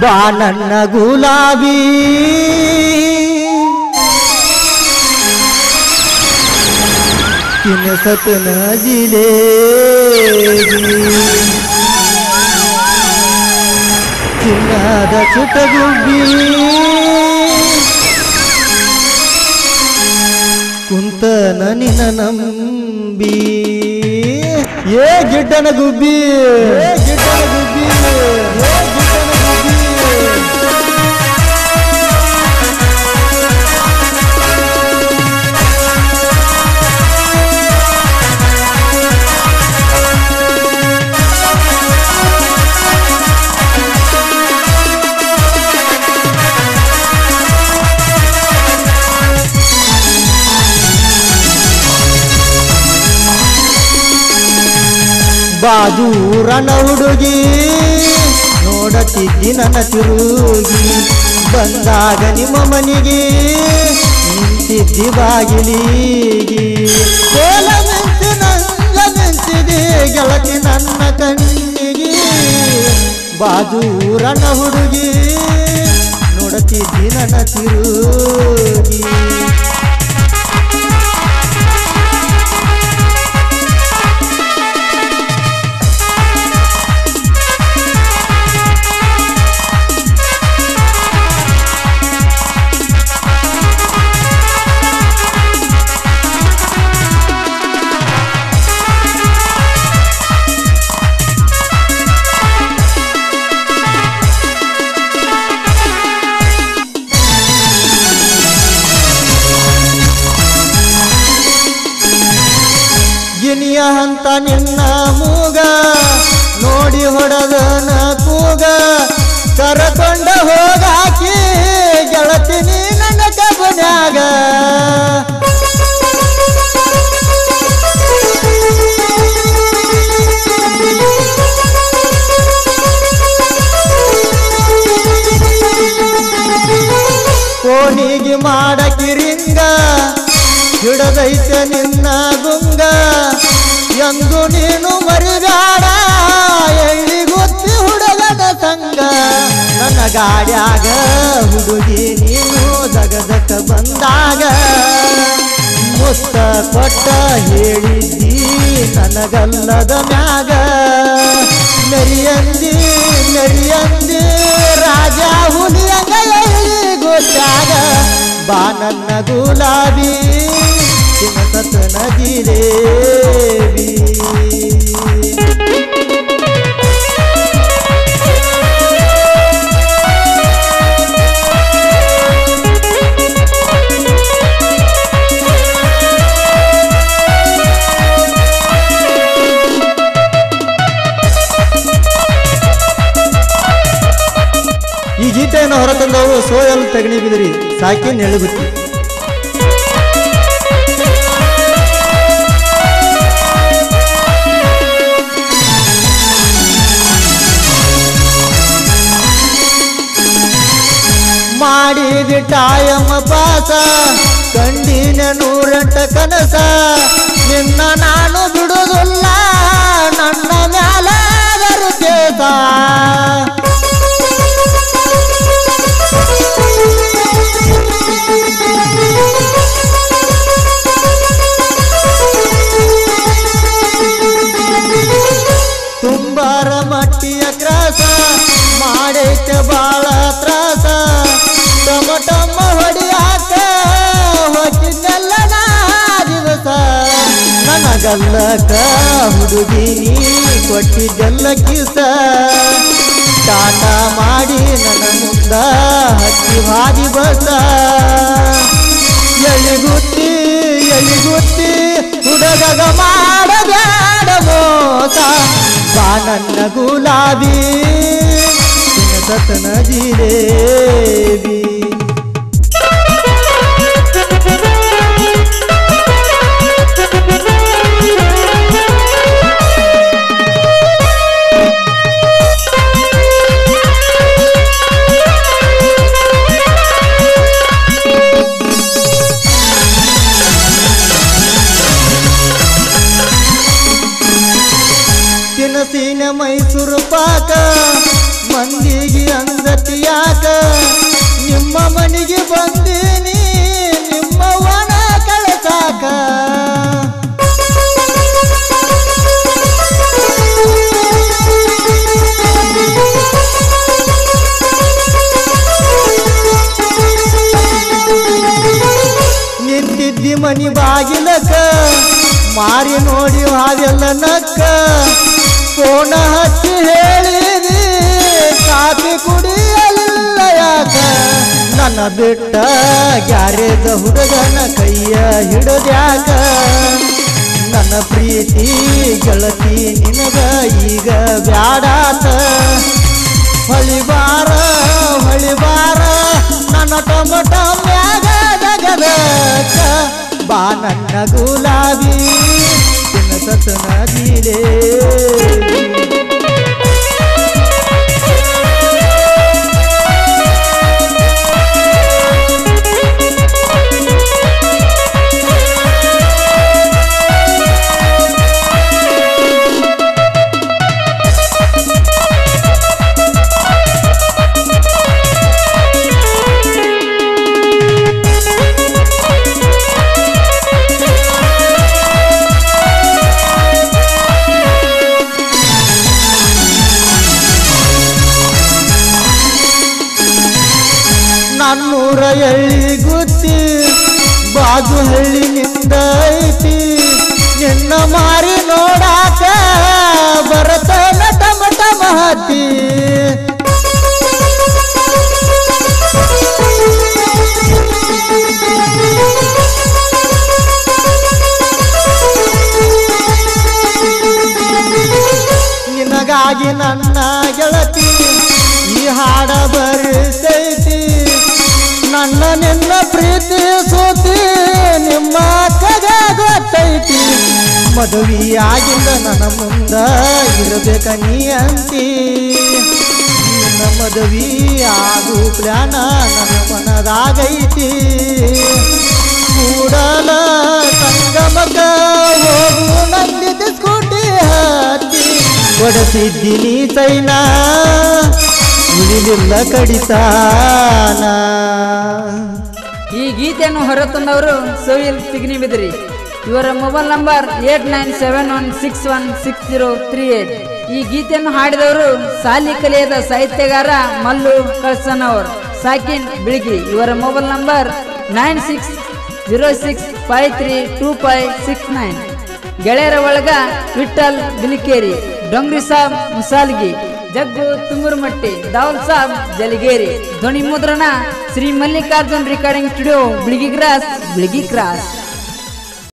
ಬಾ ನನ್ನ ಗುಲಾಬಿ ತಿನ್ನಸತನ ಜಿಲೇಬಿ ಚಿನ್ನದ ಚಿಟಗುಬ್ಬಿ ಕುಂತನ ನಿನ ನಂಬಿ ಏ ಗಿಡ್ಡನ ಗುಬ್ಬಿ ಗಿಡ್ಡನ ಗುಬ್ಬಿ ಬಾಜೂರನ ಹುಡುಗಿ ನೋಡತಿದ್ದಿ ನನ್ನ ತಿರುಗಿ ಬಂದಾಗ ನಿಮ್ಮ ಮನೆಗೆ ನಿಂತಿದ್ದಿ ಬಾಗಿಲಿಗಿ ಕೋಲ ಮಿಂಚಿ ನಂಗ ಮಿಂಚಿದೆ ಗೆಳತಿ ನನ್ನ ಕಣ್ಣಿಗೆ ಬಾಜೂರನ ಹುಡುಗಿ ನೋಡತಿದ್ದಿ ನನ್ನ ತಿರುಗಿ ಗಿನಿಯ ಹಂತ ನಿನ್ನ ಮೂಗ ನೋಡಿ ಹೊಡೆದನ ಕೂಗ ಕರಕೊಂಡ ಹೋಗಾಕಿ ಗೆಳತಿನಿ ನನ್ನ ಕಬನ್ಯಾಗ ಕೋಣಿಗೆ ಮಾಡಕಿರಿಂಗ ಹಿಡದೈತೆ ನಿನ್ನ ಗುಂಗ ಎಂದು ನೀನು ಮರಿಗಾಡ ಎಳ್ಳಿ ಗೊತ್ತಿ ಹುಡುಗನ ಸಂಗ ನನ್ನ ಗಾಡ್ಯಾಗ ಹುಡುಗಿ ನೀನು ಜಗದಕ್ಕ ಬಂದಾಗ ಮುತ್ತ ಕೊಟ್ಟ ಹೇಳಿದ್ದಿ ನನಗಲ್ಲದ ಮ್ಯಾಗ ಮೆರಿಯಂದಿ ರಾಜ ಹುಲಿಯಂಗ ಎಳ್ಳಿ ಗೊತ್ತಾಗ ಬಾ ನನ್ನ ಗುಲಾಬಿ ತಿನ್ನಸತನ ಜಿಲೇಬಿ ಈ ಗೀತೆಯನ್ನು ಹೊರತಂದವರು ಸೋಯಲ್ ತಗಣಿ ಬಿದಿರಿ ಸಾಕಿ ನೆಳುಗುತ್ತಿ ಮಾಡಿದಿ ಟಾಯಮ ಪಾಸ ಕಂಡಿನ 108 ಕನಸ ನಿನ್ನ ನಾನು ಬಿಡುವುದಿಲ್ಲ ನನ್ನ ಮ್ಯಾಲ ಕೇಸ ತುಂಬಾರ ಮಟ್ಟಿಯ ಕ್ರಾಸ ಮಾಡೈತೆ ಬಾಳ ತ್ರಾಸ ಟಮ ಹೊಡಿಯಾಕ ಹೊಟ್ಟಿನೆಲ್ಲ ನಾ ದಿವಸ ನನಗಲ್ಲಕ ಹುಡುಗಿ ನೀ ಕೊಟ್ಟಿದ್ದೆಲ್ಲ ಕಿಸ ಟಾಟ ಮಾಡಿ ನನ್ನ ಮುಂದ ಹತ್ತಿ ಹಾದಿ ಬಸ ಎಳಿಗುತ್ತಿ ಹುಡುಗಗ ಮಾಡಬ್ಯಾಡ ಮೋಸ ಬಾ ನನ್ನ ಗುಲಾಬಿ ತಿನ್ನಸತನ ಜಿಲೇಬಿ ತಿನಸಿನ ಮೈಸೂರು ಪಾಕ ಮಂದಿಗೆ ಅಂದ ಮಾರಿ ನೋಡಿ ಹಾವೆಲ್ಲ ನಕ್ಕ ಫೋನ ಹಚ್ಚಿ ಹೇಳಿದಿ ಕಾಫಿ ಕುಡಿಯಲಿಲ್ಲ ಯಾಕ ನನ್ನ ಬಿಟ್ಟ ಗ್ಯಾರೇಜ ಹುಡುಗನ ಕೈಯ ಹಿಡದ್ಯಾಕ ನನ್ನ ಪ್ರೀತಿ ಗೆಳತಿ ನಿನಗ ಈಗ ಬ್ಯಾಡಾತ ಹೊಳಿಬಾರ ನನ್ನ ಟೊಮಟ ಮ್ಯಾಗ ಜಗದಕ್ಕ ಬಾ ನನ್ನ ಗುಲಾಬಿ ಸತನ ದೀಲೇ ನನ್ನೂರ ಎಳ್ಳಿ ಗುತ್ತಿ ಬಾಜು ಹಳ್ಳಿನಿಂದ ಐತಿ ನಿನ್ನ ಮಾರಿ ನೋಡಾಕ ಬರತನ ಟಮಟ ಮಹತಿ ನಿನಗಾಗಿ ನನ್ನ ಗೆಳತಿ ಈ ಹಾಡ ಬರಿಸೈತಿ ನನ್ನ ನಿನ್ನ ಪ್ರೀತಿ ಸೋತಿ ನಿಮ್ಮ ಕಗ ಗೊತ್ತೈತಿ ಮದುವೆಯಾಗಿಂದ ನನ್ನ ಮುಂದ ಇರಬೇಕ ನೀ ಅಂತಿ ನಿನ್ನ ಮದುವೆ ಆಗು ಪ್ಲಾನ ನನ್ನ ಮನದಾಗೈತಿ ಕೂಡಲ ಸಂಗಮಕ ಹೋಗು ನಂದಿದ ಸ್ಕೂಟಿ ಹತ್ತಿ ಕೊಡಸಿದ್ದೀನಿ ಚೈನಾ ಉಳಿಲಿಲ್ಲ ಕಡಿತಾನ. ಈ ಗೀತೆಯನ್ನು ಹೊರತಂದವರು ಸೋಹಿಲ್ ತಿಗಣಿಬಿದ್ರಿ. ಇವರ ಮೊಬೈಲ್ ನಂಬರ್ 8971616038. ಈ ಗೀತೆಯನ್ನು ಹಾಡಿದವರು ಸಾಲಿ ಕಲಿಯದ ಸಾಹಿತ್ಯಗಾರ ಮಲ್ಲು ಕಳ್ಸನವರು ಸಾಕಿನ್ ಬಿಳಿಗಿ. ಇವರ ಮೊಬೈಲ್ ನಂಬರ್ 9606532569. ಗೆಳೆಯರ ಒಳಗ ವಿಠಲ್ ಬಿಲಿಕೇರಿ, ಡೊಂಗ್ರಿ ಸಾಬ್ ಮುಸಾಲ್ಗಿ, ಜಗ್ಗು ತುಂಬುರುಮಟ್ಟಿ, ದಾವಲ್ ಸಾಬ್ ಜಲಿಗೇರಿ. ಧ್ವನಿ ಮುದ್ರಣ Shri Mallikarjun recording studio, Biligi cross.